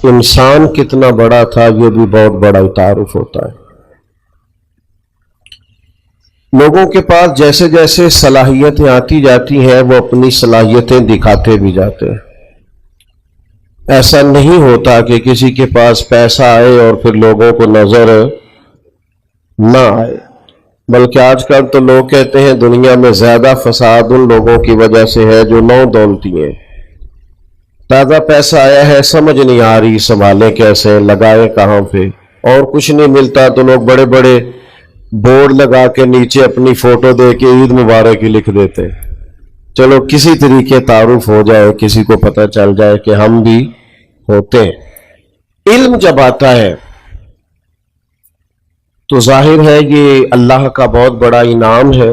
انسان کتنا بڑا تھا یہ بھی بہت بڑا تعارف ہوتا ہے۔ لوگوں کے پاس جیسے جیسے صلاحیتیں آتی جاتی ہیں وہ اپنی صلاحیتیں دکھاتے بھی جاتے ہیں۔ ایسا نہیں ہوتا کہ کسی کے پاس پیسہ آئے اور پھر لوگوں کو نظر نہ آئے، بلکہ آج کل تو لوگ کہتے ہیں دنیا میں زیادہ فساد ان لوگوں کی وجہ سے ہے جو نو دولتی ہیں۔ تازہ پیسہ آیا ہے، سمجھ نہیں آ رہی سنبھالیں کیسے، لگائیں کہاں پہ، اور کچھ نہیں ملتا تو لوگ بڑے بڑے بورڈ لگا کے نیچے اپنی فوٹو دے کے عید مبارک ہی لکھ دیتے۔ چلو کسی طریقے تعارف ہو جائے، کسی کو پتہ چل جائے کہ ہم بھی ہوتے ہیں۔ علم جب آتا ہے تو ظاہر ہے یہ اللہ کا بہت بڑا انعام ہے،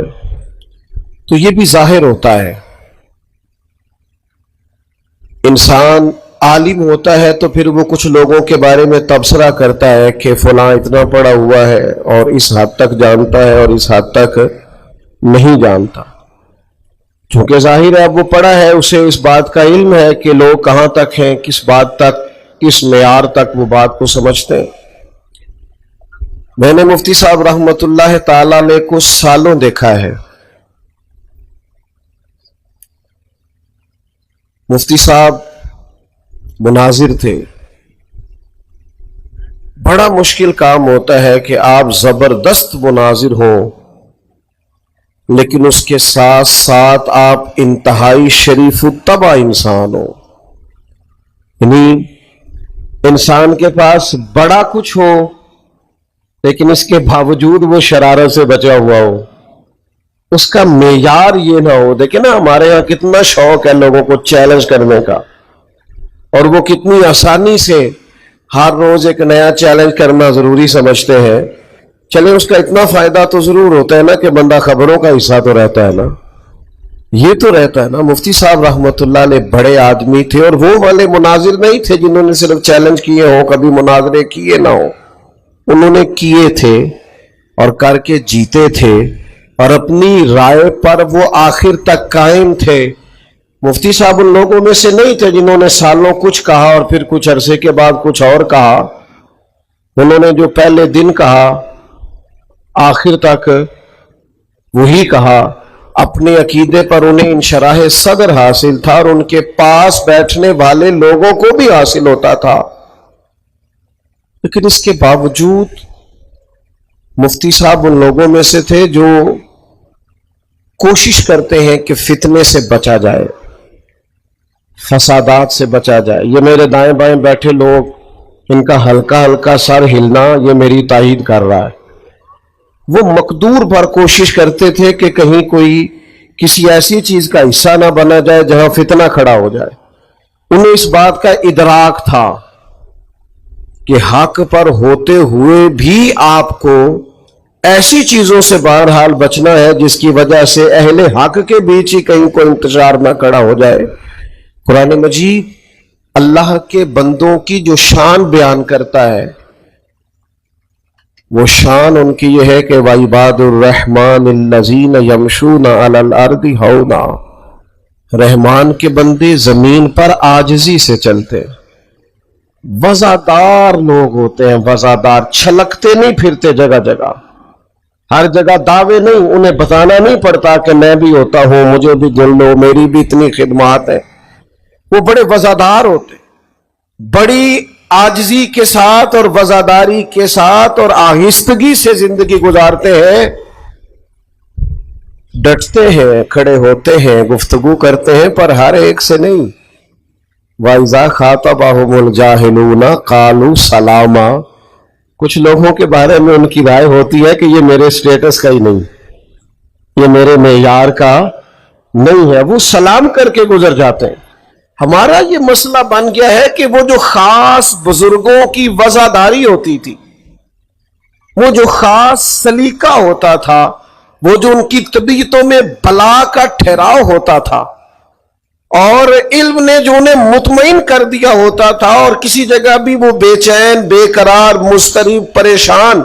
تو یہ بھی ظاہر ہوتا ہے۔ انسان عالم ہوتا ہے تو پھر وہ کچھ لوگوں کے بارے میں تبصرہ کرتا ہے کہ فلاں اتنا پڑھا ہوا ہے اور اس حد تک جانتا ہے اور اس حد تک نہیں جانتا، چونکہ ظاہر ہے اب وہ پڑھا ہے، اسے اس بات کا علم ہے کہ لوگ کہاں تک ہیں، کس بات تک، کس معیار تک وہ بات کو سمجھتے ہیں۔ میں نے مفتی صاحب رحمت اللہ تعالی علیہ کو سالوں دیکھا ہے۔ مفتی صاحب مناظر تھے۔ بڑا مشکل کام ہوتا ہے کہ آپ زبردست مناظر ہوں لیکن اس کے ساتھ ساتھ آپ انتہائی شریف الطبع انسان ہو، یعنی انسان کے پاس بڑا کچھ ہو لیکن اس کے باوجود وہ شرارت سے بچا ہوا ہو، اس کا معیار یہ نہ ہو۔ دیکھیں نا ہمارے ہاں کتنا شوق ہے لوگوں کو چیلنج کرنے کا، اور وہ کتنی آسانی سے ہر روز ایک نیا چیلنج کرنا ضروری سمجھتے ہیں۔ چلے اس کا اتنا فائدہ تو ضرور ہوتا ہے نا کہ بندہ خبروں کا حصہ تو رہتا ہے نا، یہ تو رہتا ہے نا۔ مفتی صاحب رحمت اللہ علیہ بڑے آدمی تھے، اور وہ والے مناظر نہیں تھے جنہوں نے صرف چیلنج کیے ہوں، کبھی مناظرے کیے نہ ہو، انہوں نے کیے تھے اور کر کے جیتے تھے، اور اپنی رائے پر وہ آخر تک قائم تھے۔ مفتی صاحب ان لوگوں میں سے نہیں تھے جنہوں نے سالوں کچھ کہا اور پھر کچھ عرصے کے بعد کچھ اور کہا۔ انہوں نے جو پہلے دن کہا آخر تک وہی کہا۔ اپنے عقیدے پر انہیں انشراح صدر حاصل تھا اور ان کے پاس بیٹھنے والے لوگوں کو بھی حاصل ہوتا تھا، لیکن اس کے باوجود مفتی صاحب ان لوگوں میں سے تھے جو کوشش کرتے ہیں کہ فتنے سے بچا جائے، فسادات سے بچا جائے۔ یہ میرے دائیں بائیں بیٹھے لوگ، ان کا ہلکا ہلکا سر ہلنا یہ میری تائید کر رہا ہے۔ وہ مقدور پر کوشش کرتے تھے کہ کہیں کوئی کسی ایسی چیز کا حصہ نہ بنا جائے جہاں فتنہ کھڑا ہو جائے۔ انہیں اس بات کا ادراک تھا کہ حق پر ہوتے ہوئے بھی آپ کو ایسی چیزوں سے بہرحال بچنا ہے جس کی وجہ سے اہل حق کے بیچ ہی کہیں کوئی انتشار نہ کھڑا ہو جائے۔ قرآن مجید اللہ کے بندوں کی جو شان بیان کرتا ہے، وہ شان ان کی یہ ہے کہ وَعِبَادُ الرَّحْمَنِ الَّذِينَ يَمْشُونَ عَلَى الْأَرْضِ هَوْنًا، رحمان کے بندے زمین پر عاجزی سے چلتے ہیں۔ وزادار لوگ ہوتے ہیں، وزادار، چھلکتے نہیں پھرتے جگہ جگہ، ہر جگہ دعوے نہیں، انہیں بتانا نہیں پڑتا کہ میں بھی ہوتا ہوں، مجھے بھی گن لو، میری بھی اتنی خدمات ہیں۔ وہ بڑے وزادار ہوتے، بڑی عاجزی کے ساتھ اور وزاداری کے ساتھ اور آہستگی سے زندگی گزارتے ہیں، ڈٹتے ہیں، کھڑے ہوتے ہیں، گفتگو کرتے ہیں، پر ہر ایک سے نہیں۔ وَإِذَا خَاطَبَهُمُ الْجَاهِلُونَ قَالُوا سَلَامًا، کچھ لوگوں کے بارے میں ان کی رائے ہوتی ہے کہ یہ میرے سٹیٹس کا ہی نہیں، یہ میرے معیار کا نہیں ہے، وہ سلام کر کے گزر جاتے ہیں۔ ہمارا یہ مسئلہ بن گیا ہے کہ وہ جو خاص بزرگوں کی وزاداری ہوتی تھی، وہ جو خاص سلیقہ ہوتا تھا، وہ جو ان کی طبیعتوں میں بلا کا ٹھہراؤ ہوتا تھا، اور علم نے جو انہیں مطمئن کر دیا ہوتا تھا، اور کسی جگہ بھی وہ بے چین، بے قرار، مضطرب، پریشان،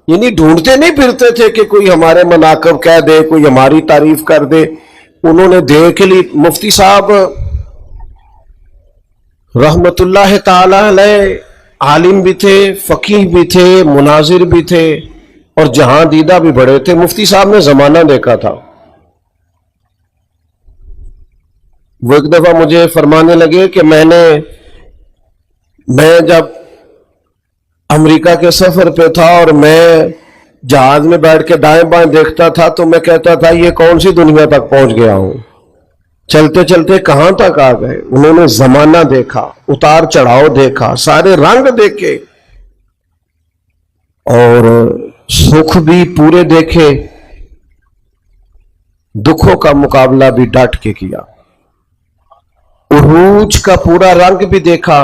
یعنی ڈھونڈتے نہیں پھرتے تھے کہ کوئی ہمارے مناقب کہہ دے، کوئی ہماری تعریف کر دے۔ انہوں نے دیکھ لی۔ مفتی صاحب رحمت اللہ تعالی علیہ عالم بھی تھے، فقیہ بھی تھے، مناظر بھی تھے اور جہاں دیدہ بھی بڑے تھے۔ مفتی صاحب نے زمانہ دیکھا تھا۔ وہ ایک دفعہ مجھے فرمانے لگے کہ میں جب امریکہ کے سفر پہ تھا اور میں جہاز میں بیٹھ کے دائیں بائیں دیکھتا تھا تو میں کہتا تھا یہ کون سی دنیا تک پہنچ گیا ہوں، چلتے چلتے کہاں تک آ گئے۔ انہوں نے زمانہ دیکھا، اتار چڑھاؤ دیکھا، سارے رنگ دیکھے اور سکھ بھی پورے دیکھے، دکھوں کا مقابلہ بھی ڈٹ کے کیا، عروج کا پورا رنگ بھی دیکھا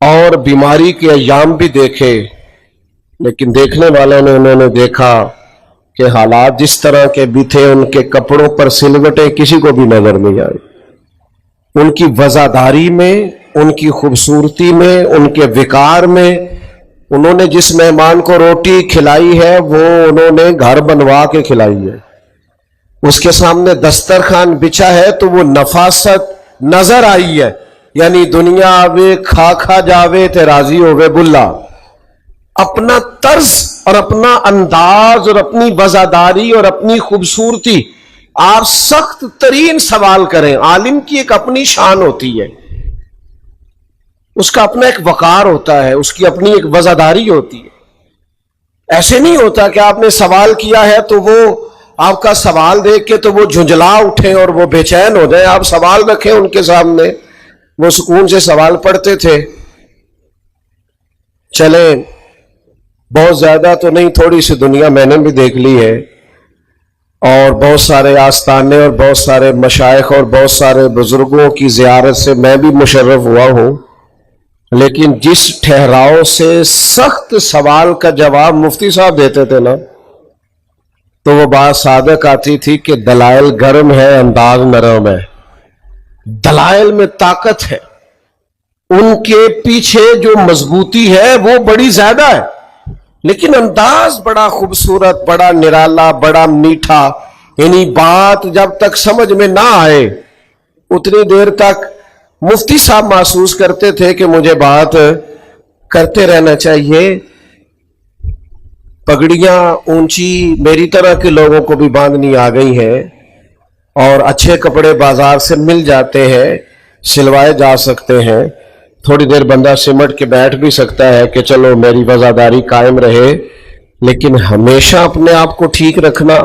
اور بیماری کے ایام بھی دیکھے۔ لیکن دیکھنے والوں نے انہوں نے دیکھا کہ حالات جس طرح کے بھی تھے ان کے کپڑوں پر سلوٹیں کسی کو بھی نظر نہیں آئی۔ ان کی وزاداری میں، ان کی خوبصورتی میں، ان کے وقار میں، انہوں نے جس مہمان کو روٹی کھلائی ہے وہ انہوں نے گھر بنوا کے کھلائی ہے، اس کے سامنے دسترخوان بچھا ہے تو وہ نفاست نظر آئی ہے، یعنی دنیا آوے کھا کھا جاوے تے راضی ہوئے بلا۔ اپنا طرز اور اپنا انداز اور اپنی وزاداری اور اپنی خوبصورتی، آپ سخت ترین سوال کریں، عالم کی ایک اپنی شان ہوتی ہے، اس کا اپنا ایک وقار ہوتا ہے، اس کی اپنی ایک وزاداری ہوتی ہے۔ ایسے نہیں ہوتا کہ آپ نے سوال کیا ہے تو وہ آپ کا سوال دیکھ کے تو وہ جھنجلا اٹھیں اور وہ بے چین ہو جائیں۔ آپ سوال رکھیں ان کے سامنے، وہ سکون سے سوال پڑھتے تھے۔ چلیں بہت زیادہ تو نہیں، تھوڑی سی دنیا میں نے بھی دیکھ لی ہے اور بہت سارے آستانے اور بہت سارے مشائخ اور بہت سارے بزرگوں کی زیارت سے میں بھی مشرف ہوا ہوں، لیکن جس ٹھہراؤ سے سخت سوال کا جواب مفتی صاحب دیتے تھے نا تو وہ بات صادق آتی تھی کہ دلائل گرم ہے، انداز نرم ہے۔ دلائل میں طاقت ہے، ان کے پیچھے جو مضبوطی ہے وہ بڑی زیادہ ہے، لیکن انداز بڑا خوبصورت، بڑا نرالا، بڑا میٹھا۔ یعنی بات جب تک سمجھ میں نہ آئے اتنی دیر تک مفتی صاحب محسوس کرتے تھے کہ مجھے بات کرتے رہنا چاہیے۔ پگڑیاں اونچی میری طرح کے لوگوں کو بھی باندھنی آ گئی ہیں اور اچھے کپڑے بازار سے مل جاتے ہیں، سلوائے جا سکتے ہیں، تھوڑی دیر بندہ سمٹ کے بیٹھ بھی سکتا ہے کہ چلو میری وزاداری قائم رہے، لیکن ہمیشہ اپنے آپ کو ٹھیک رکھنا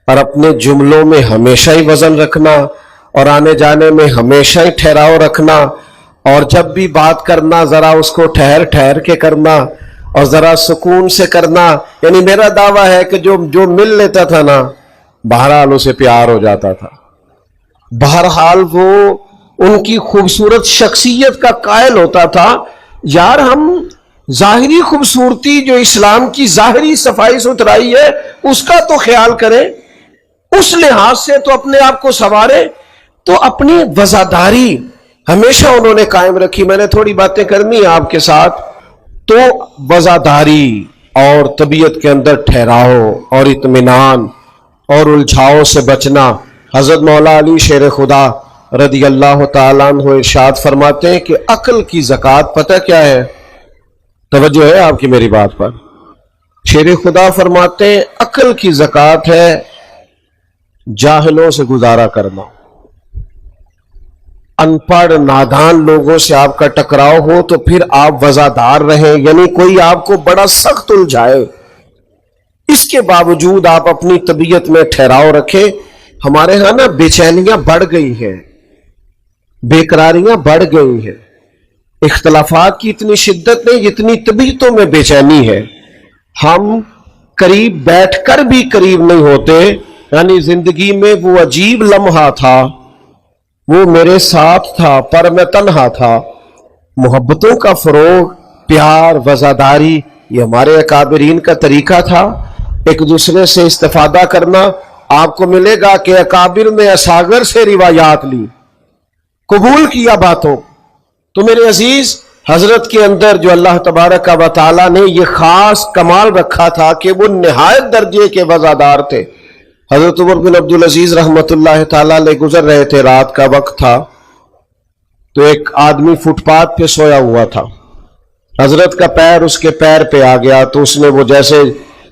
اور اپنے جملوں میں ہمیشہ ہی وزن رکھنا اور آنے جانے میں ہمیشہ ہی ٹھہراؤ رکھنا، اور جب بھی بات کرنا ذرا اس کو ٹھہر ٹھہر کے کرنا اور ذرا سکون سے کرنا۔ یعنی میرا دعویٰ ہے کہ جو مل لیتا تھا نا بہرحال اسے پیار ہو جاتا تھا، بہرحال وہ ان کی خوبصورت شخصیت کا قائل ہوتا تھا۔ یار ہم ظاہری خوبصورتی جو اسلام کی ظاہری صفائی ستھرائی ہے اس کا تو خیال کریں، اس لحاظ سے تو اپنے آپ کو سنواریں۔ تو اپنی وزاداری ہمیشہ انہوں نے قائم رکھی۔ میں نے تھوڑی باتیں کرنی ہیں آپ کے ساتھ۔ تو وزاداری اور طبیعت کے اندر ٹھہراؤ اور اطمینان اور الجھاؤ سے بچنا۔ حضرت مولا علی شیر خدا رضی اللہ تعالیٰ عنہ ارشاد فرماتے ہیں کہ عقل کی زکوٰۃ پتہ کیا ہے؟ توجہ ہے آپ کی میری بات پر؟ شیر خدا فرماتے ہیں عقل کی زکوٰۃ ہے جاہلوں سے گزارا کرنا۔ ان پڑھ نادان لوگوں سے آپ کا ٹکراؤ ہو تو پھر آپ وزادار رہیں، یعنی کوئی آپ کو بڑا سخت الجھائے، اس کے باوجود آپ اپنی طبیعت میں ٹھہراؤ رکھیں۔ ہمارے ہاں نا بے چینیاں بڑھ گئی ہیں، بے قراریاں بڑھ گئی ہیں، اختلافات کی اتنی شدت نہیں جتنی طبیعتوں میں بے چینی ہے۔ ہم قریب بیٹھ کر بھی قریب نہیں ہوتے، یعنی زندگی میں وہ عجیب لمحہ تھا، وہ میرے ساتھ تھا پر میں تنہا تھا۔ محبتوں کا فروغ، پیار، وزاداری، یہ ہمارے اکابرین کا طریقہ تھا۔ ایک دوسرے سے استفادہ کرنا۔ آپ کو ملے گا کہ اکابر نے اصاغر سے روایات لی، قبول کیا باتوں۔ تو میرے عزیز، حضرت کے اندر جو اللہ تبارک و تعالیٰ نے یہ خاص کمال رکھا تھا کہ وہ نہایت درجے کے وزادار تھے۔ حضرت عمر بن عبدالعزیز رحمت اللہ تعالیٰ لے گزر رہے تھے، رات کا وقت تھا، تو ایک آدمی فٹ پاتھ پہ سویا ہوا تھا، حضرت کا پیر اس کے پیر پہ آ گیا، تو اس نے وہ جیسے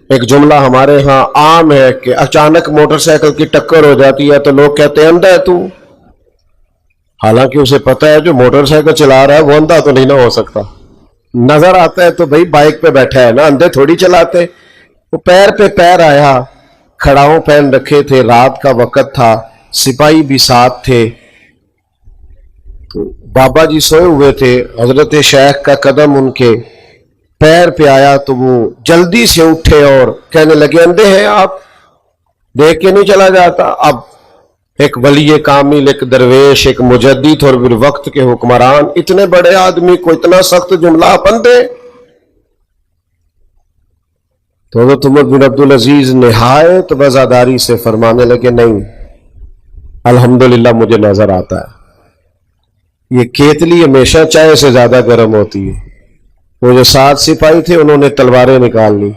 ایک جملہ ہمارے ہاں عام ہے کہ اچانک موٹر سائیکل کی ٹکر ہو جاتی ہے تو لوگ کہتے ہیں اندھا ہے تو، حالانکہ اسے پتا ہے جو موٹر سائیکل چلا رہا ہے وہ اندھا تو نہیں نہ ہو سکتا، نظر آتا ہے تو بھائی بائک پہ بیٹھا ہے نا، اندھے تھوڑی چلاتے۔ وہ پیر پہ پیر آیا، کھڑاؤں پہن رکھے تھے، رات کا وقت تھا، سپاہی بھی ساتھ تھے، تو بابا جی سوئے ہوئے تھے، حضرت شیخ کا قدم ان کے پیر پہ آیا تو وہ جلدی سے اٹھے اور کہنے لگے اندھے ہیں آپ، دیکھ کے نہیں چلا جاتا؟ اب ایک ولی کامل، ایک درویش، ایک مجدد اور پھر وقت کے حکمران، اتنے بڑے آدمی کو اتنا سخت جملہ اندھے؟ تو حضرت عمر بن عبدالعزیز نہایت وزاداری سے فرمانے لگے نہیں، الحمدللہ مجھے نظر آتا ہے، یہ کیتلی ہمیشہ چائے سے زیادہ گرم ہوتی ہے۔ وہ جو 7 سپاہی تھے انہوں نے تلواریں نکال لی،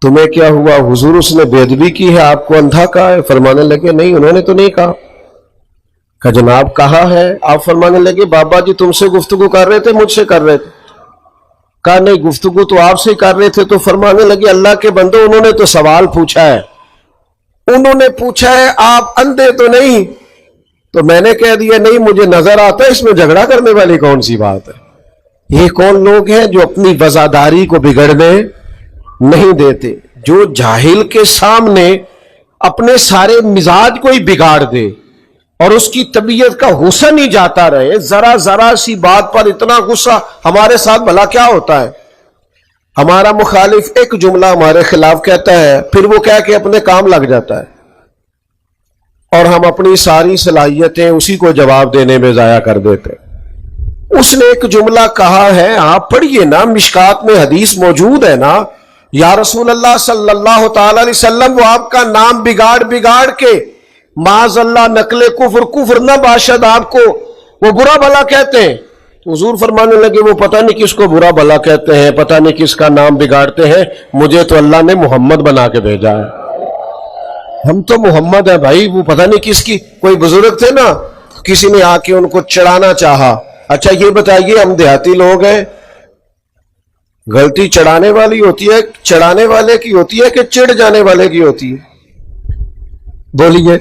تمہیں کیا ہوا حضور؟ اس نے بے ادبی کی ہے، آپ کو اندھا کہا ہے؟ فرمانے لگے نہیں، انہوں نے تو نہیں کہا۔ کہ جناب کہا ہے؟ آپ فرمانے لگے بابا جی تم سے گفتگو کر رہے تھے مجھ سے کر رہے تھے؟ کہا نہیں، گفتگو تو آپ سے کر رہے تھے۔ تو فرمانے لگے اللہ کے بندو انہوں نے تو سوال پوچھا ہے، انہوں نے پوچھا ہے آپ اندھے تو نہیں، تو میں نے کہہ دیا نہیں مجھے نظر آتا ہے، اس میں جھگڑا کرنے والی کون سی بات ہے؟ یہ کون لوگ ہیں جو اپنی وزاداری کو بگڑنے نہیں دیتے، جو جاہل کے سامنے اپنے سارے مزاج کو ہی بگاڑ دے اور اس کی طبیعت کا حسن ہی جاتا رہے، ذرا ذرا سی بات پر اتنا غصہ۔ ہمارے ساتھ بھلا کیا ہوتا ہے؟ ہمارا مخالف ایک جملہ ہمارے خلاف کہتا ہے، پھر وہ کہہ کے اپنے کام لگ جاتا ہے، اور ہم اپنی ساری صلاحیتیں اسی کو جواب دینے میں ضائع کر دیتے۔ اس نے ایک جملہ کہا ہے، آپ پڑھیے نا، مشکات میں حدیث موجود ہے نا، یا رسول اللہ صلی اللہ تعالی علیہ وسلم، وہ آپ کا نام بگاڑ بگاڑ کے معاذ اللہ نقل کفر نہ باشد آپ کو وہ برا بھلا کہتے ہیں۔ حضور فرمانے لگے وہ پتہ نہیں کس کو برا بھلا کہتے ہیں، پتہ نہیں کس کا نام بگاڑتے ہیں، مجھے تو اللہ نے محمد بنا کے بھیجا ہے، ہم تو محمد ہیں بھائی، وہ پتہ نہیں کس کی۔ کوئی بزرگ تھے نا، کسی نے آ کے ان کو چڑھانا چاہا، اچھا یہ بتائیے ہم دیہاتی لوگ ہیں، غلطی چڑھانے والی ہوتی ہے، چڑھانے والے کی ہوتی ہے کہ چڑھ جانے والے کی ہوتی ہے؟ بولیے۔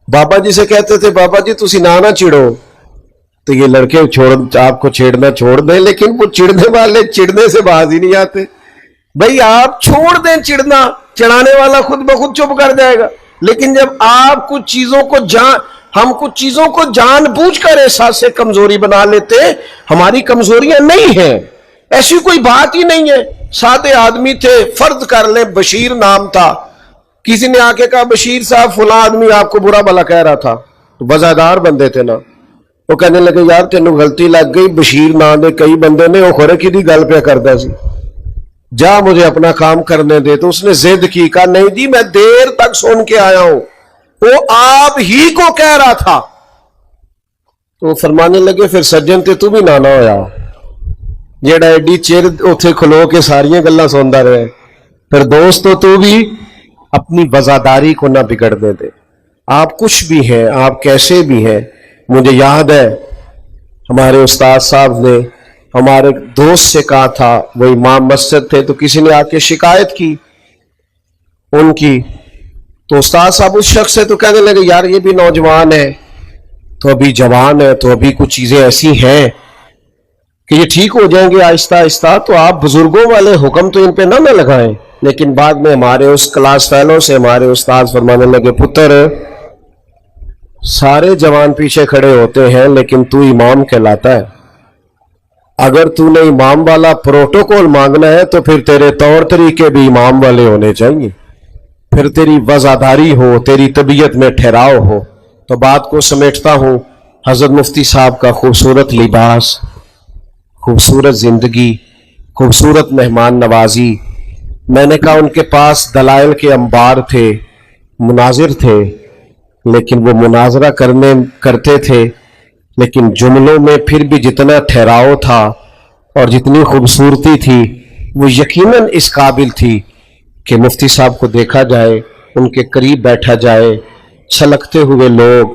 بابا جی سے کہتے تھے بابا جی تسی نہ چڑھو، تو یہ لڑکے آپ کو چھیڑنا چھوڑ دیں، لیکن وہ چڑھنے والے چڑھنے سے باز ہی نہیں آتے۔ بھئی آپ چھوڑ دیں چڑھنا، چڑھانے والا خود بخود چپ کر جائے گا، لیکن جب آپ کچھ چیزوں کو ہم کچھ چیزوں کو جان بوجھ کر احساس سے کمزوری بنا لیتے، ہماری کمزوریاں نہیں ہیں، ایسی کوئی بات ہی نہیں ہے۔ سادے آدمی تھے، فرض کر لیں بشیر نام تھا، کسی نے آ کے کہا بشیر صاحب فلاں آدمی آپ کو برا بھلا کہہ رہا تھا، تو وزادار بندے تھے نا، وہ کہنے لگے یار تینوں غلطی لگ گئی، بشیر نام دے کئی بندے نے وہ خورے کی دی گل پہ کردا سی، جا مجھے اپنا کام کرنے دے۔ تو اس نے ضد کی، کہا نہیں جی میں دیر تک سن کے آیا ہوں، وہ آپ ہی کو کہہ رہا تھا۔ تو فرمانے لگے پھر سجن تے تو بھی نانا ہویا جیڑا ایڈی چیر اتھے کھلو کے ساریاں گلاں سندا رہے، پھر دوست تو بھی اپنی وزاداری کو نہ بگڑنے دے۔ آپ کچھ بھی ہیں، آپ کیسے بھی ہیں، مجھے یاد ہے ہمارے استاد صاحب نے ہمارے دوست سے کہا تھا، وہ امام مسجد تھے، تو کسی نے آ کے شکایت کی ان کی، تو استاد صاحب اس شخص سے تو کہنے لگے یار یہ بھی نوجوان ہے، تو ابھی جوان ہے، تو ابھی کچھ چیزیں ایسی ہیں کہ یہ ٹھیک ہو جائیں گے آہستہ آہستہ، تو آپ بزرگوں والے حکم تو ان پہ نہ لگائیں۔ لیکن بعد میں ہمارے اس کلاس فیلو سے ہمارے استاد فرمانے لگے پتر سارے جوان پیچھے کھڑے ہوتے ہیں لیکن تو امام کہلاتا ہے، اگر تو نے امام والا پروٹوکول مانگنا ہے تو پھر تیرے طور طریقے بھی امام والے ہونے چاہیے، پھر تیری وزاداری ہو، تیری طبیعت میں ٹھہراؤ ہو۔ تو بات کو سمیٹتا ہوں، حضرت مفتی صاحب کا خوبصورت لباس، خوبصورت زندگی، خوبصورت مہمان نوازی، میں نے کہا ان کے پاس دلائل کے انبار تھے، مناظر تھے، لیکن وہ مناظرہ کرتے تھے، لیکن جملوں میں پھر بھی جتنا ٹھہراؤ تھا اور جتنی خوبصورتی تھی وہ یقیناً اس قابل تھی کہ مفتی صاحب کو دیکھا جائے، ان کے قریب بیٹھا جائے، چھلکتے ہوئے لوگ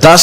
10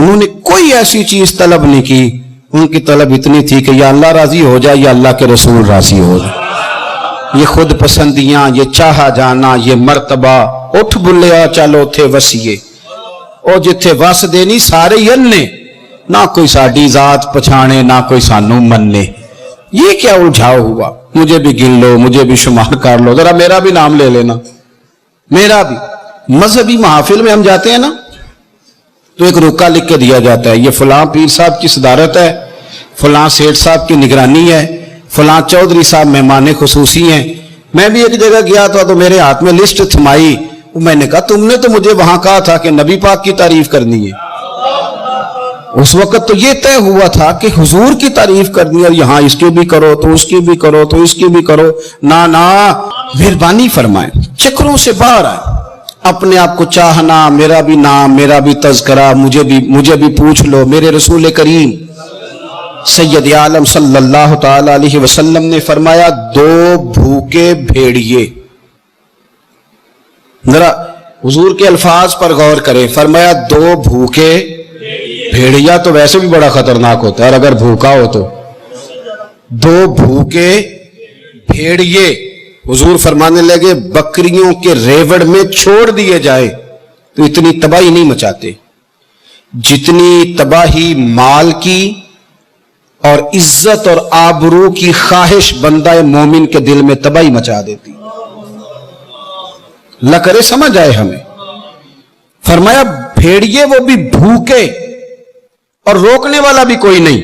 انہوں نے کوئی ایسی چیز طلب نہیں کی، ان کی طلب اتنی تھی کہ یا اللہ راضی ہو جائے یا اللہ کے رسول راضی ہو جائے۔ یہ خود پسندیاں، یہ چاہا جانا، یہ مرتبہ، اٹھ بلیا چلو تھے وسیے، او جتھے وس دینی سارے ینے، نہ کوئی ساڈی ذات پچھانے نہ کوئی سانو مننے۔ یہ کیا الجھاؤ ہوا؟ مجھے بھی گن لو، مجھے بھی شمار کر لو، ذرا میرا بھی نام لے لینا، میرا بھی۔ مذہبی محافل میں ہم جاتے ہیں نا تو ایک رکا لکھ کے دیا جاتا ہے، یہ فلاں پیر صاحب کی صدارت ہے، فلاں سیٹھ صاحب کی نگرانی ہے، فلاں چودھری صاحب مہمان خصوصی ہیں۔ میں بھی ایک جگہ گیا تھا تو میرے ہاتھ میں لسٹ تھمائی، میں نے کہا تم نے تو مجھے وہاں کہا تھا کہ نبی پاک کی تعریف کرنی ہے۔ اس وقت تو یہ طے ہوا تھا کہ حضور کی تعریف کرنی ہے، اور یہاں اس کی بھی کرو تو اس کی بھی کرو تو اس کی بھی کرو۔ نہ مہربانی فرمائیں، چکروں سے باہر آئے، اپنے آپ کو چاہنا، میرا بھی نام، میرا بھی تذکرہ، مجھے بھی پوچھ لو۔ میرے رسول کریم سید عالم صلی اللہ تعالی علیہ وسلم نے فرمایا، دو بھوکے بھیڑیے، ذرا حضور کے الفاظ پر غور کریں، فرمایا دو بھوکے بھیڑیا تو ویسے بھی بڑا خطرناک ہوتا ہے، اور اگر بھوکا ہو تو دو بھوکے بھیڑیے، حضور فرمانے لگے بکریوں کے ریوڑ میں چھوڑ دیے جائے تو اتنی تباہی نہیں مچاتے جتنی تباہی مال کی اور عزت اور آبرو کی خواہش بندہ مومن کے دل میں تباہی مچا دیتی۔ اللہ کرے سمجھ آئے ہمیں۔ فرمایا بھیڑیے وہ بھی بھوکے اور روکنے والا بھی کوئی نہیں،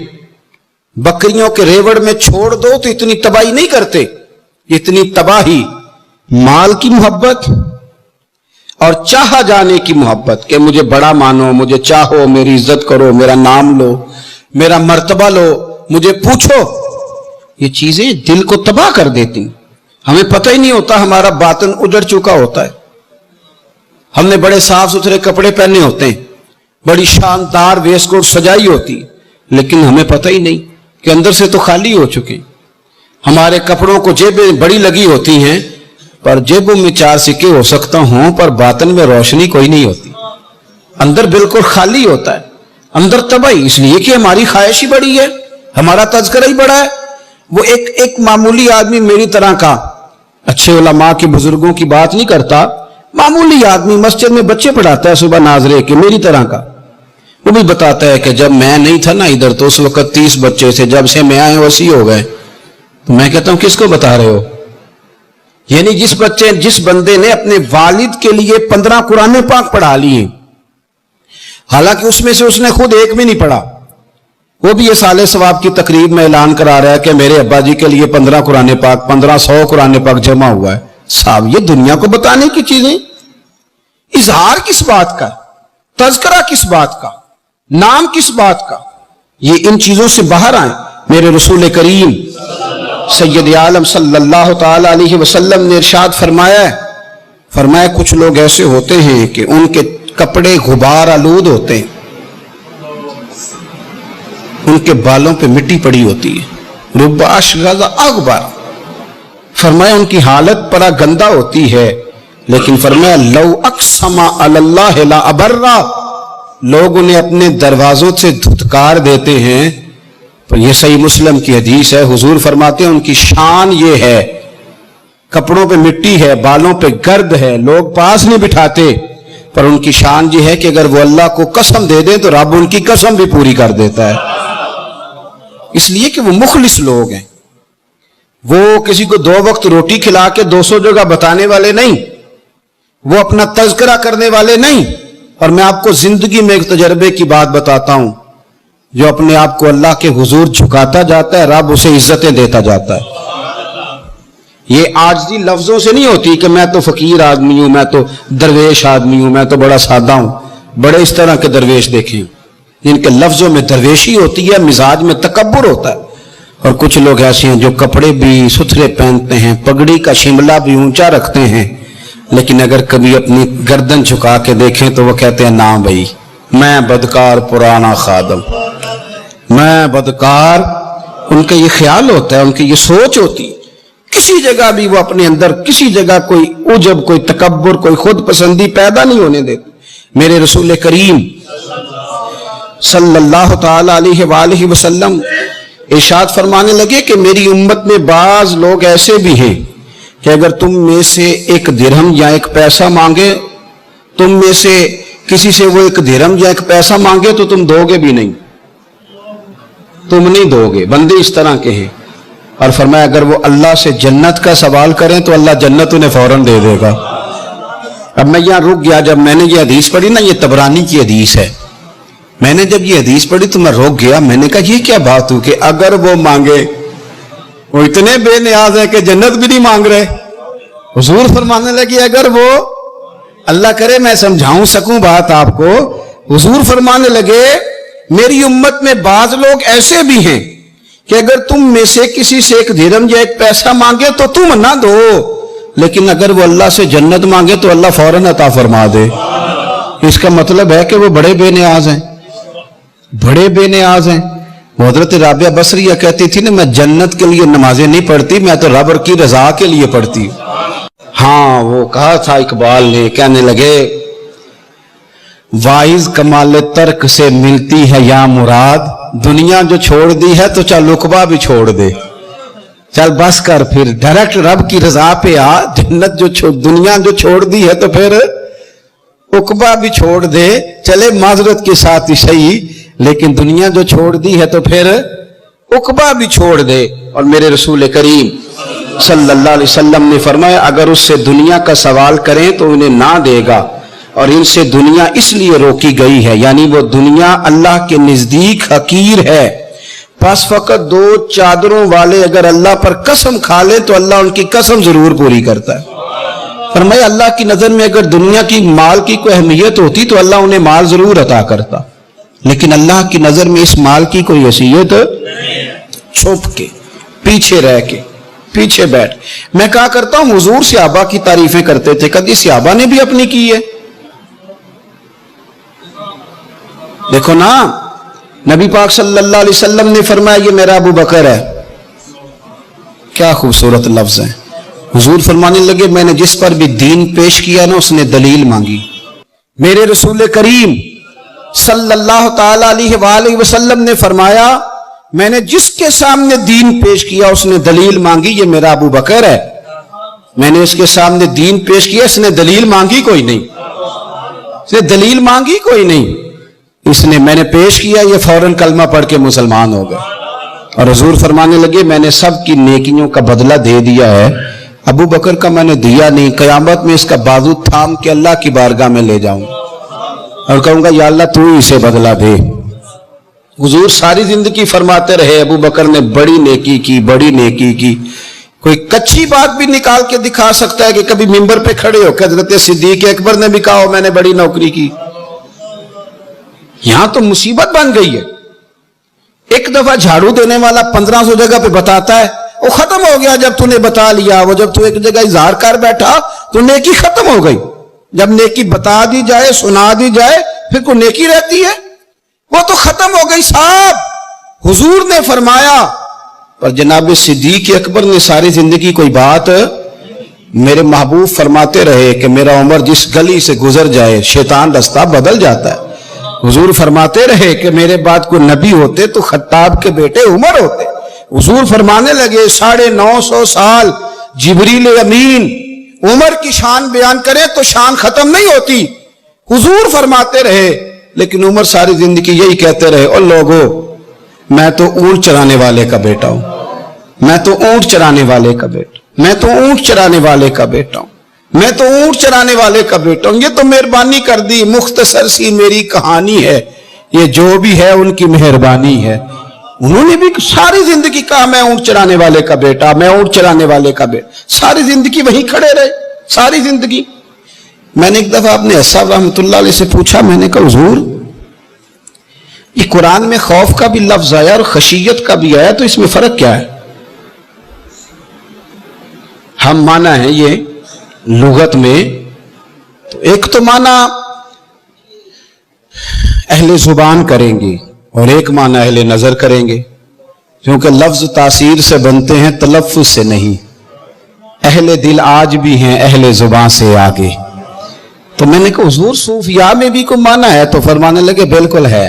بکریوں کے ریوڑ میں چھوڑ دو تو اتنی تباہی نہیں کرتے، اتنی تباہی مال کی محبت اور چاہا جانے کی محبت کہ مجھے بڑا مانو، مجھے چاہو، میری عزت کرو، میرا نام لو، میرا مرتبہ لو، مجھے پوچھو، یہ چیزیں دل کو تباہ کر دیتی۔ ہمیں پتہ ہی نہیں ہوتا، ہمارا باطن اجڑ چکا ہوتا ہے، ہم نے بڑے صاف ستھرے کپڑے پہنے ہوتے ہیں، بڑی شاندار ویسٹ کوٹ سجائی ہوتی، لیکن ہمیں پتہ ہی نہیں کہ اندر سے تو خالی ہو چکے۔ ہمارے کپڑوں کو جیبیں بڑی لگی ہوتی ہیں، پر جیبوں میں 4 سکے ہو سکتا ہوں، پر باطن میں روشنی کوئی نہیں ہوتی، اندر بالکل خالی ہوتا ہے، اندر تباہی، اس لیے کہ ہماری خواہش ہی بڑی ہے، ہمارا تذکرہ ہی بڑا ہے۔ وہ ایک معمولی آدمی میری طرح کا، اچھے علماء کی بزرگوں کی بات نہیں کرتا، معمولی آدمی مسجد میں بچے پڑھاتا ہے صبح ناظرے کے، میری طرح کا، وہ بھی بتاتا ہے کہ جب میں نہیں تھا نا ادھر تو اس وقت 30 بچے تھے، جب سے میں آئے 80 ہو گئے۔ تو میں کہتا ہوں کس کو بتا رہے ہو؟ یعنی جس بندے نے اپنے والد کے لیے 15 قرآن پاک پڑھا لیے، حالانکہ اس میں سے اس نے خود ایک بھی نہیں پڑھا، وہ بھی یہ سال ثواب کی تقریب میں اعلان کرا رہا ہے کہ میرے ابا جی کے لیے 15 قرآن پاک، 1500 قرآن پاک جمع ہوا ہے۔ صاحب یہ دنیا کو بتانے کی چیزیں، اظہار کس بات کا، تذکرہ کس بات کا، نام کس بات کا؟ یہ ان چیزوں سے باہر آئیں۔ میرے رسول کریم سید عالم صلی اللہ تعالی علیہ وسلم نے ارشاد فرمایا کچھ لوگ ایسے ہوتے ہیں کہ ان کے کپڑے غبار آلود ہوتے ہیں، ان کے بالوں پہ مٹی پڑی ہوتی ہے، رب اشغل اغبر، فرمایا ان کی حالت بڑا گندا ہوتی ہے، لیکن فرمایا لو اقسم علی اللہ لا ابرا، لوگ انہیں اپنے دروازوں سے دھتکار دیتے ہیں۔ پر یہ صحیح مسلم کی حدیث ہے، حضور فرماتے ہیں ان کی شان یہ ہے، کپڑوں پہ مٹی ہے، بالوں پہ گرد ہے، لوگ پاس نہیں بٹھاتے، پر ان کی شان یہ ہے کہ اگر وہ اللہ کو قسم دے دیں تو رب ان کی قسم بھی پوری کر دیتا ہے، اس لیے کہ وہ مخلص لوگ ہیں، وہ کسی کو 2 وقت روٹی کھلا کے 200 جگہ بتانے والے نہیں، وہ اپنا تذکرہ کرنے والے نہیں۔ اور میں آپ کو زندگی میں ایک تجربے کی بات بتاتا ہوں، جو اپنے آپ کو اللہ کے حضور جھکاتا جاتا ہے، رب اسے عزتیں دیتا جاتا ہے۔ یہ عاجزی لفظوں سے نہیں ہوتی کہ میں تو فقیر آدمی ہوں، میں تو درویش آدمی ہوں، میں تو بڑا سادہ ہوں۔ بڑے اس طرح کے درویش دیکھیں جن کے لفظوں میں درویشی ہوتی ہے، مزاج میں تکبر ہوتا ہے، اور کچھ لوگ ایسے ہیں جو کپڑے بھی ستھرے پہنتے ہیں، پگڑی کا شملہ بھی اونچا رکھتے ہیں، لیکن اگر کبھی اپنی گردن جھکا کے دیکھیں تو وہ کہتے ہیں نا بھائی میں بدکار پرانا خادم، میں بدکار۔ ان کا یہ خیال ہوتا ہے، ان کی یہ سوچ ہوتی ہے، کسی جگہ بھی وہ اپنے اندر کسی جگہ کوئی عجب، کوئی تکبر، کوئی خود پسندی پیدا نہیں ہونے دیتے۔ میرے رسول کریم صلی اللہ تعالی علیہ وآلہ وسلم ارشاد فرمانے لگے کہ میری امت میں بعض لوگ ایسے بھی ہیں کہ اگر تم میں سے ایک درہم یا ایک پیسہ مانگے، تم میں سے کسی سے وہ ایک درہم یا ایک پیسہ مانگے تو تم دو گے بھی نہیں، تم نہیں دو گے۔ بندے اس طرح کے ہیں۔ اور فرمایا اگر وہ اللہ سے جنت کا سوال کریں تو اللہ جنت انہیں فوراً دے دے گا۔ اب میں یہاں رک گیا، جب میں نے یہ حدیث پڑھی نا، یہ طبرانی کی حدیث ہے، میں نے جب یہ حدیث پڑھی تو میں رک گیا، میں نے کہا یہ کیا بات ہو کہ اگر وہ مانگے، وہ اتنے بے نیاز ہے کہ جنت بھی نہیں مانگ رہے۔ حضور فرمانے لگے اگر وہ، اللہ کرے میں سمجھاؤں سکوں بات آپ کو، حضور فرمانے لگے میری امت میں بعض لوگ ایسے بھی ہیں کہ اگر تم میں سے کسی سے ایک درہم یا ایک پیسہ مانگے تو تم نہ دو، لیکن اگر وہ اللہ سے جنت مانگے تو اللہ فوراً عطا فرما دے۔ اس کا مطلب ہے کہ وہ بڑے بے نیاز ہیں، بڑے بے نیاز ہیں۔ حضرت رابعہ بصریہ کہتی تھی نا، میں جنت کے لیے نمازیں نہیں پڑھتی، میں تو رب کی رضا کے لیے پڑھتی ہوں۔ ہاں وہ کہا تھا اقبال نے، کہنے لگے واعظ کمال ترک سے ملتی ہے یا مراد، دنیا جو چھوڑ دی ہے تو چل عقبہ بھی چھوڑ دے، چل بس کر پھر ڈائریکٹ رب کی رضا پہ آ، جنت جو دنیا جو چھوڑ دی ہے تو پھر عقبہ بھی چھوڑ دے، چلے معذرت کے ساتھ ہی صحیح، لیکن دنیا جو چھوڑ دی ہے تو پھر عقبہ بھی چھوڑ دے۔ اور میرے رسول کریم صلی اللہ علیہ وسلم نے فرمایا اگر اس سے دنیا کا سوال کریں تو انہیں نہ دے گا، اور ان سے دنیا اس لیے روکی گئی ہے، یعنی وہ دنیا اللہ کے نزدیک حقیر ہے، بس فقط دو چادروں والے اگر اللہ پر قسم کھا لیں تو اللہ ان کی قسم ضرور پوری کرتا ہے۔ فرمایا اللہ کی نظر میں اگر دنیا کی مال کی کوئی اہمیت ہوتی تو اللہ انہیں مال ضرور عطا کرتا، لیکن اللہ کی نظر میں اس مال کی کوئی حیثیت چھپ کے، پیچھے رہ کے، پیچھے بیٹھ۔ میں کہا کرتا ہوں حضور صحابہ کی تعریفیں کرتے تھے، کبھی صحابہ نے بھی اپنی کی ہے؟ دیکھو نا، نبی پاک صلی اللہ علیہ وسلم نے فرمایا یہ میرا ابو بکر ہے، کیا خوبصورت لفظ ہے۔ حضور فرمانے لگے میں نے جس پر بھی دین پیش کیا نا اس نے دلیل مانگی۔ میرے رسول کریم صلی اللہ تعالی علیہ وآلہ وسلم نے فرمایا میں نے جس کے سامنے دین پیش کیا اس نے دلیل مانگی، یہ میرا ابو بکر ہے۔ میں نے اس کے سامنے دین پیش کیا، اس نے دلیل مانگی کوئی نہیں، اس نے دلیل مانگی کوئی نہیں، اس نے میں نے پیش کیا، یہ فوراً کلمہ پڑھ کے مسلمان ہو گئے۔ اور حضور فرمانے لگے میں نے سب کی نیکیوں کا بدلہ دے دیا ہے، ابو بکر کا میں نے دیا نہیں، قیامت میں اس کا بازو تھام کے اللہ کی بارگاہ میں لے جاؤں اور کہوں گا یا اللہ تو ہی اسے بدلہ دے۔ حضور ساری زندگی فرماتے رہے ابو بکر نے بڑی نیکی کی، بڑی نیکی کی۔ کوئی کچھی بات بھی نکال کے دکھا سکتا ہے کہ کبھی ممبر پہ کھڑے ہو کہ حضرت صدیق اکبر نے بھی کہا ہو میں نے بڑی نوکری کی؟ یہاں تو مصیبت بن گئی ہے۔ ایک دفعہ جھاڑو دینے والا 1500 جگہ پہ بتاتا ہے، وہ ختم ہو گیا جب تو نے بتا لیا، وہ جب تو ایک جگہ اظہار کر بیٹھا تو نیکی ختم ہو گئی۔ جب نیکی بتا دی جائے، سنا دی جائے، پھر کوئی نیکی رہتی ہے؟ وہ تو ختم ہو گئی صاحب۔ حضور نے فرمایا، پر جناب صدیق اکبر نے ساری زندگی کوئی بات، میرے محبوب فرماتے رہے کہ میرا عمر جس گلی سے گزر جائے شیطان رستہ بدل جاتا ہے۔ حضور فرماتے رہے کہ میرے بعد کوئی نبی ہوتے تو خطاب کے بیٹے عمر ہوتے۔ حضور فرمانے لگے 950 سال جبریل امین عمر کی شان بیان کرے تو شان ختم نہیں ہوتی۔ حضور فرماتے رہے، لیکن عمر ساری زندگی یہی کہتے رہے، اور لوگوں میں تو اونٹ چرانے والے کا بیٹا ہوں، میں تو اونٹ چرانے والے کا بیٹا، میں تو اونٹ چرانے والے کا بیٹا ہوں، میں تو اونٹ چرانے والے کا بیٹا ہوں۔ یہ تو مہربانی کر دی، مختصر سی میری کہانی ہے، یہ جو بھی ہے ان کی مہربانی ہے۔ انہوں نے بھی ساری زندگی کہا میں اونٹ چرانے والے کا بیٹا، میں اونٹ چرانے والے کا بیٹا، ساری زندگی وہیں کھڑے رہے، ساری زندگی۔ میں نے ایک دفعہ اپنے صاحب رحمۃ اللہ علیہ سے پوچھا، میں نے کہا حضور یہ قرآن میں خوف کا بھی لفظ آیا اور خشیت کا بھی آیا، تو اس میں فرق کیا ہے؟ ہم مانا ہے یہ لغت میں، تو ایک تو مانا اہل زبان کریں گے اور ایک معنی اہل نظر کریں گے، کیونکہ لفظ تاثیر سے بنتے ہیں تلفظ سے نہیں۔ اہل دل آج بھی ہیں اہل زبان سے آگے۔ تو میں نے کہا حضور صوفیاء میں بھی کوئی معنی ہے؟ تو فرمانے لگے بالکل ہے،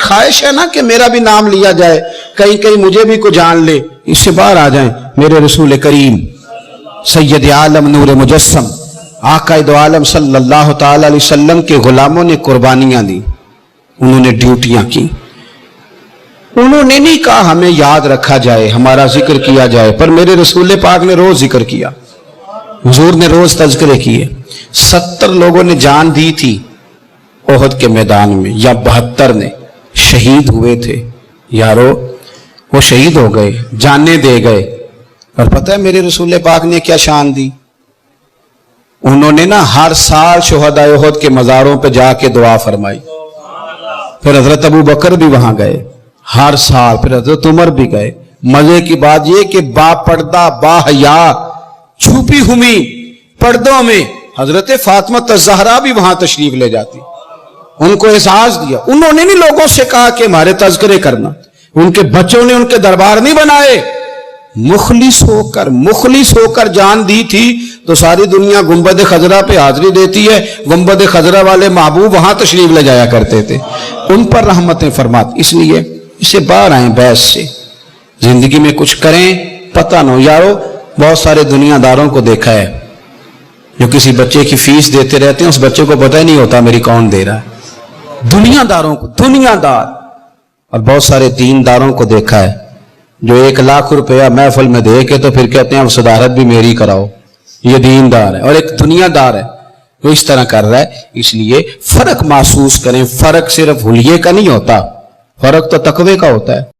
خواہش ہے نا کہ میرا بھی نام لیا جائے, کہیں کہیں مجھے بھی کوئی جان لے, اس سے باہر آ جائیں. میرے رسول کریم سید عالم نور مجسم آقا دو عالم صلی اللہ تعالی علیہ وسلم کے غلاموں نے قربانیاں دی, انہوں نے ڈیوٹیاں کی. انہوں نے نہیں کہا ہمیں یاد رکھا جائے, ہمارا ذکر کیا جائے, پر میرے رسول پاک نے روز ذکر کیا, حضور نے روز تذکرے کیے. 70 لوگوں نے جان دی تھی احد کے میدان میں, یا 72 نے شہید ہوئے تھے. یارو وہ شہید ہو گئے, جانیں دے گئے, اور پتہ ہے میرے رسول پاک نے کیا شان دی؟ انہوں نے نا ہر سال شہداء احد کے مزاروں پہ جا کے دعا فرمائی. پھر حضرت ابو بکر بھی وہاں گئے ہر سال, پھر حضرت عمر بھی گئے. مزے کی بات یہ کہ با پردہ با حیا چھپی ہوئی پردوں میں حضرت فاطمہ الزہرا بھی وہاں تشریف لے جاتی. ان کو احساس دیا. انہوں نے نہیں لوگوں سے کہا کہ ہمارے تذکرے کرنا, ان کے بچوں نے ان کے دربار نہیں بنائے. مخلص ہو کر جان دی تھی تو ساری دنیا گنبد خضرا پہ حاضری دیتی ہے. گنبد خضرا والے محبوب وہاں تشریف لے جایا کرتے تھے, ان پر رحمتیں فرماتی. اس لیے اسے باہر آئیں بحث سے, زندگی میں کچھ کریں, پتہ نہ ہو. یارو بہت سارے دنیا داروں کو دیکھا ہے جو کسی بچے کی فیس دیتے رہتے ہیں, اس بچے کو پتہ ہی نہیں ہوتا میری کون دے رہا ہے. دنیا داروں کو, دنیا دار. اور بہت سارے دینداروں کو دیکھا ہے جو 1 لاکھ روپیہ محفل میں دے کے تو پھر کہتے ہیں اب صدارت بھی میری کراؤ. یہ دیندار ہے. اور ایک دنیا دار ہے وہ اس طرح کر رہا ہے. اس لیے فرق محسوس کریں. فرق صرف حلیے کا نہیں ہوتا, فرق تو تقوی کا ہوتا ہے.